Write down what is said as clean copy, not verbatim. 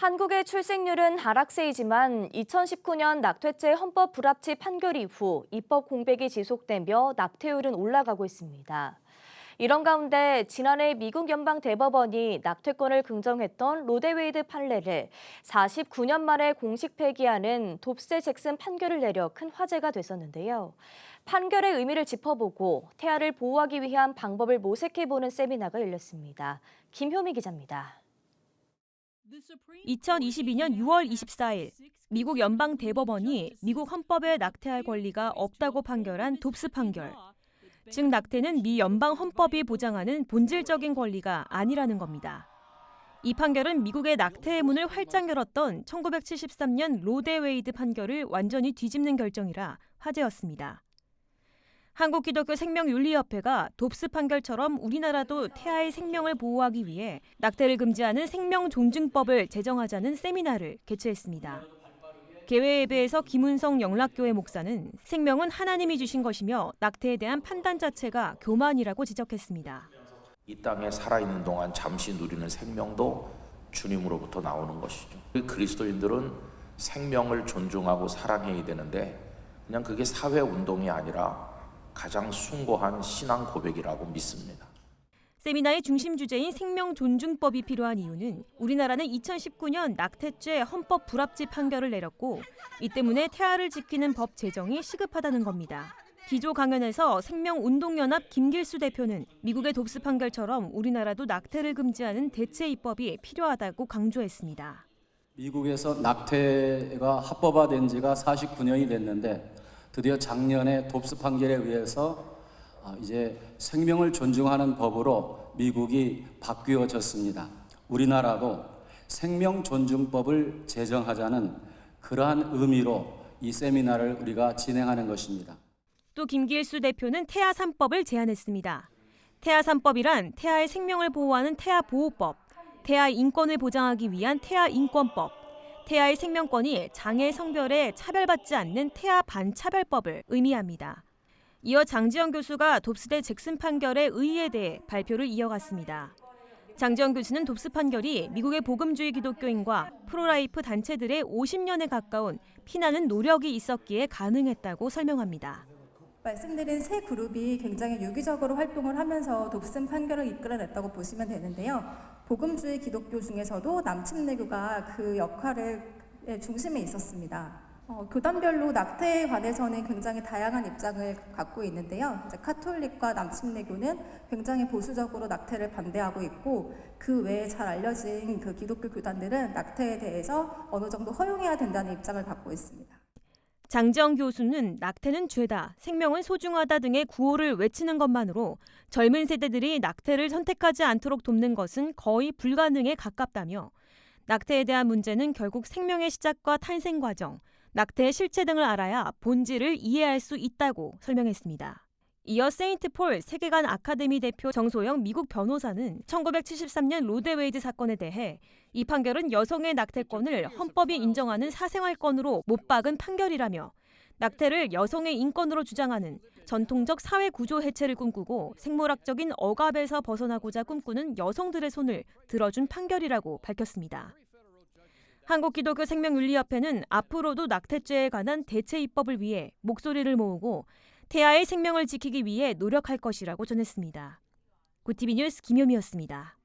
한국의 출생률은 하락세이지만 2019년 낙태죄 헌법 불합치 판결 이후 입법 공백이 지속되며 낙태율은 올라가고 있습니다. 이런 가운데 지난해 미국 연방 대법원이 낙태권을 긍정했던 로데웨이드 판례를 49년 만에 공식 폐기하는 돕스 잭슨 판결을 내려 큰 화제가 됐었는데요. 판결의 의미를 짚어보고 태아를 보호하기 위한 방법을 모색해보는 세미나가 열렸습니다. 김효미 기자입니다. 2022년 6월 24일 미국 연방 대법원이 미국 헌법에 낙태할 권리가 없다고 판결한 돕스 판결. 즉 낙태는 미 연방 헌법이 보장하는 본질적인 권리가 아니라는 겁니다. 이 판결은 미국의 낙태의 문을 활짝 열었던 1973년 로데웨이드 판결을 완전히 뒤집는 결정이라 화제였습니다. 한국기독교생명윤리협회가 돕스 판결처럼 우리나라도 태아의 생명을 보호하기 위해 낙태를 금지하는 생명존중법을 제정하자는 세미나를 개최했습니다. 개회 예배에서 김은성 영락교회 목사는 생명은 하나님이 주신 것이며 낙태에 대한 판단 자체가 교만이라고 지적했습니다. 이 땅에 살아있는 동안 잠시 누리는 생명도 주님으로부터 나오는 것이죠. 그리스도인들은 생명을 존중하고 사랑해야 되는데 그냥 그게 사회운동이 아니라 가장 숭고한 신앙 고백이라고 믿습니다. 세미나의 중심 주제인 생명존중법이 필요한 이유는 우리나라는 2019년 낙태죄 헌법 불합치 판결을 내렸고 이 때문에 태아를 지키는 법 제정이 시급하다는 겁니다. 기조 강연에서 생명운동연합 김길수 대표는 미국의 돕스 판결처럼 우리나라도 낙태를 금지하는 대체 입법이 필요하다고 강조했습니다. 미국에서 낙태가 합법화된 지가 49년이 됐는데 드디어 작년에 돕스 판결에 의해서 이제 생명을 존중하는 법으로 미국이 바뀌어졌습니다. 우리나라도 생명존중법을 제정하자는 그러한 의미로 이 세미나를 우리가 진행하는 것입니다. 또 김길수 대표는 태아 3법을 제안했습니다. 태아 3법이란 태아의 생명을 보호하는 태아보호법, 태아 인권을 보장하기 위한 태아인권법, 태아의 생명권이 장애 성별에 차별받지 않는 태아 반차별법을 의미합니다. 이어 장지영 교수가 돕스대 잭슨 판결의 의의에 대해 발표를 이어갔습니다. 장지영 교수는 돕스 판결이 미국의 복음주의 기독교인과 프로라이프 단체들의 50년에 가까운 피나는 노력이 있었기에 가능했다고 설명합니다. 말씀드린 세 그룹이 굉장히 유기적으로 활동을 하면서 돕슨 판결을 이끌어냈다고 보시면 되는데요. 복음주의 기독교 중에서도 남침내교가 그 역할의 중심에 있었습니다. 교단별로 낙태에 관해서는 굉장히 다양한 입장을 갖고 있는데요. 이제 카톨릭과 남침내교는 굉장히 보수적으로 낙태를 반대하고 있고 그 외에 잘 알려진 그 기독교 교단들은 낙태에 대해서 어느 정도 허용해야 된다는 입장을 갖고 있습니다. 장지영 교수는 낙태는 죄다, 생명은 소중하다 등의 구호를 외치는 것만으로 젊은 세대들이 낙태를 선택하지 않도록 돕는 것은 거의 불가능에 가깝다며 낙태에 대한 문제는 결국 생명의 시작과 탄생 과정, 낙태의 실체 등을 알아야 본질을 이해할 수 있다고 설명했습니다. 이어 세인트폴 세계관 아카데미 대표 정소영 미국 변호사는 1973년 로데웨이드 사건에 대해 이 판결은 여성의 낙태권을 헌법이 인정하는 사생활권으로 못 박은 판결이라며 낙태를 여성의 인권으로 주장하는 전통적 사회 구조 해체를 꿈꾸고 생물학적인 억압에서 벗어나고자 꿈꾸는 여성들의 손을 들어준 판결이라고 밝혔습니다. 한국기독교생명윤리협회는 앞으로도 낙태죄에 관한 대체 입법을 위해 목소리를 모으고 태아의 생명을 지키기 위해 노력할 것이라고 전했습니다. 고티비 뉴스 김효미였습니다.